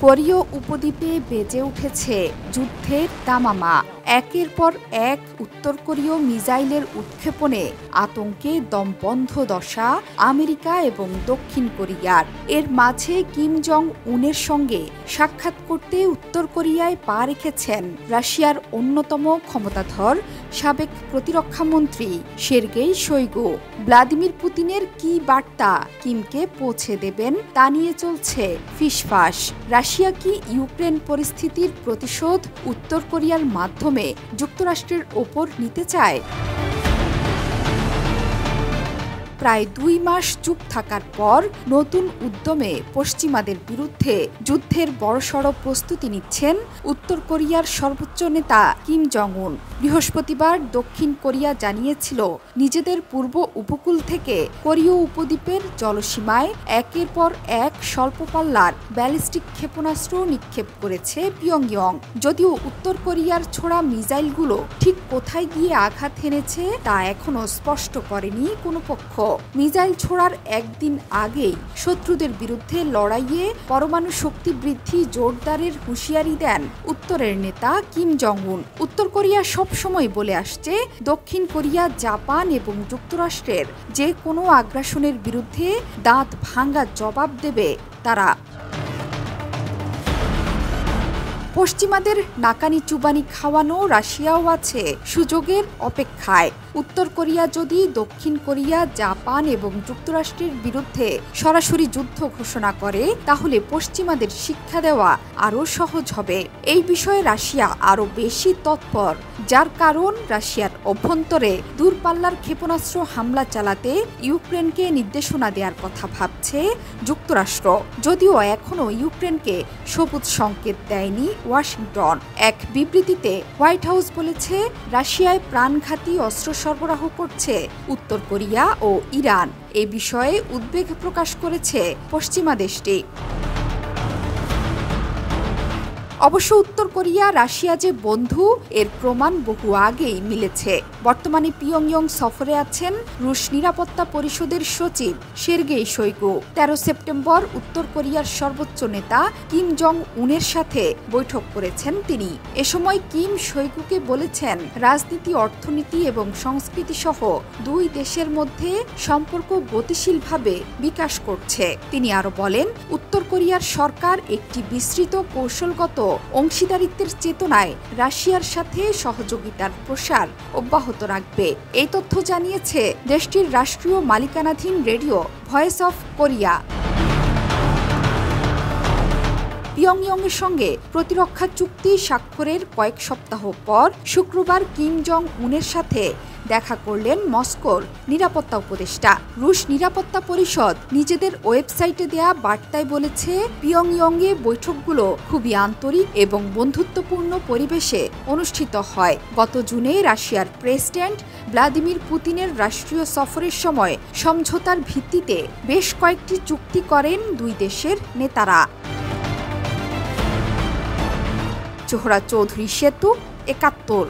কোরীয় উপদ্বীপে বেজে উঠেছে যুদ্ধের দামামা। একের পর এক উত্তর কোরীয় মিসাইলের উৎক্ষেপণে আতঙ্কে দমবন্ধ দশা আমেরিকা এবং দক্ষিণ কোরিয়ার। এর মাঝে কিম জং উনের সঙ্গে সাক্ষাৎ করতে উত্তর কোরিয়ায় পা রেখেছেন রাশিয়ার অন্যতম ক্ষমতাধর সাবেক প্রতিরক্ষামন্ত্রী সের্গেই শোইগু। ভ্লাদিমির পুতিনের কি বার্তা কিমকে পৌঁছে দেবেন তা নিয়ে চলছে ফিসফাস। রাশিয়া কি ইউক্রেন পরিস্থিতির প্রতিশোধ উত্তর কোরিয়ার মাধ্যমে যুক্তরাষ্ট্রের ওপর নিতে চায়? প্রায় 2 মাস চুপ থাকার পর নতুন উদ্যমে পশ্চিমাদের বিরুদ্ধে যুদ্ধের বড়সড় প্রস্তুতি নিচ্ছেন উত্তর কোরিয়ার সর্বোচ্চ নেতা কিম জং উন। বৃহস্পতিবার দক্ষিণ কোরিয়া জানিয়েছিল নিজেদের পূর্ব উপকূল থেকে কোরীয় উপদ্বীপের জলসীমায় একের পর এক স্বল্প পাল্লার ব্যালিস্টিক ক্ষেপণাস্ত্র নিক্ষেপ করেছে পিয়ংইয়ং। যদিও উত্তর কোরিয়ার ছোড়া মিসাইলগুলো ঠিক কোথায় গিয়ে আঘাত হেনেছে তা এখনো স্পষ্ট করেনি কোনো পক্ষ। মিসাইল ছোড়ার একদিন আগেই শত্রুদের বিরুদ্ধে লড়াইয়ে পরমাণু শক্তি বৃদ্ধি জোরদারের হুঁশিয়ারি দেন উত্তরের নেতা কিম জং উন। উত্তর কোরিয়া সবসময় বলে আসছে দক্ষিণ কোরিয়া, জাপান এবং যুক্তরাষ্ট্রের যে কোনো আগ্রাসনের বিরুদ্ধে দাঁত ভাঙা জবাব দেবে তারা। পশ্চিমাদের নাকানি চুবানি খাওয়ানো রাশিয়াও আছে সুযোগের অপেক্ষায়। উত্তর কোরিয়া যদি দক্ষিণ কোরিয়া, জাপান এবং যুক্তরাষ্ট্রের বিরুদ্ধে সরাসরি যুদ্ধ ঘোষণা করে তাহলে পশ্চিমাদের শিক্ষা দেওয়া আরও সহজ হবে। এই বিষয়ে রাশিয়া আরও বেশি তৎপর, যার কারণ রাশিয়ার অভ্যন্তরে দূরপাল্লার ক্ষেপণাস্ত্র হামলা চালাতে ইউক্রেনকে নির্দেশনা দেওয়ার কথা ভাবছে যুক্তরাষ্ট্র। যদিও এখনও ইউক্রেনকে সবুজ সংকেত দেয়নি ওয়াশিংটন। এক বিবৃতিতে হোয়াইট হাউস বলেছে রাশিয়ায় প্রাণঘাতী অস্ত্র সরবরাহ করছে উত্তর কোরিয়া ও ইরান। এ বিষয়ে উদ্বেগ প্রকাশ করেছে পশ্চিমা দেশটি। অবশ্য উত্তর কোরিয়া রাশিয়া যে বন্ধু এর প্রমাণ বহু আগেই মিলেছে। বর্তমানে পিয়ংইয়ং সফরে আছেন রুশ নিরাপত্তা পরিষদের সচিব সের্গেই শোইগু। 13 সেপ্টেম্বর উত্তর কোরিয়ার সর্বোচ্চ নেতা কিম জং উনের সাথে বৈঠক করেছেন তিনি। এ সময় কিম শোইগুকে বলেছেন রাজনীতি, অর্থনীতি এবং সংস্কৃতি সহ দুই দেশের মধ্যে সম্পর্ক গতিশীলভাবে বিকাশ করছে। তিনি আরো বলেন উত্তর কোরিয়ার সরকার একটি বিস্তৃত কৌশলগত অংশীদারিত্বের চেতনায় রাশিয়ার সাথে সহযোগিতার প্রসার অব্যাহত রাখবে। এই তথ্য জানিয়েছে দেশটির রাষ্ট্রীয় মালিকানাধীন রেডিও ভয়েস অফ কোরিয়া। পিয়ংইয়ংয়ের সঙ্গে প্রতিরক্ষা চুক্তি স্বাক্ষরের কয়েক সপ্তাহ পর শুক্রবার কিম জং উনের সাথে দেখা করলেন মস্কোর নিরাপত্তা উপদেষ্টা। রুশ নিরাপত্তা পরিষদ নিজেদের ওয়েবসাইটে দেয়া বার্তায় বলেছে পিয়ংইয়ংয়ে বৈঠকগুলো খুবই আন্তরিক এবং বন্ধুত্বপূর্ণ পরিবেশে অনুষ্ঠিত হয়। গত জুনে রাশিয়ার প্রেসিডেন্ট ভ্লাদিমির পুতিনের রাষ্ট্রীয় সফরের সময় সমঝোতার ভিত্তিতে বেশ কয়েকটি চুক্তি করেন দুই দেশের নেতারা। জোহরা চৌধুরী সেতু, ৭১।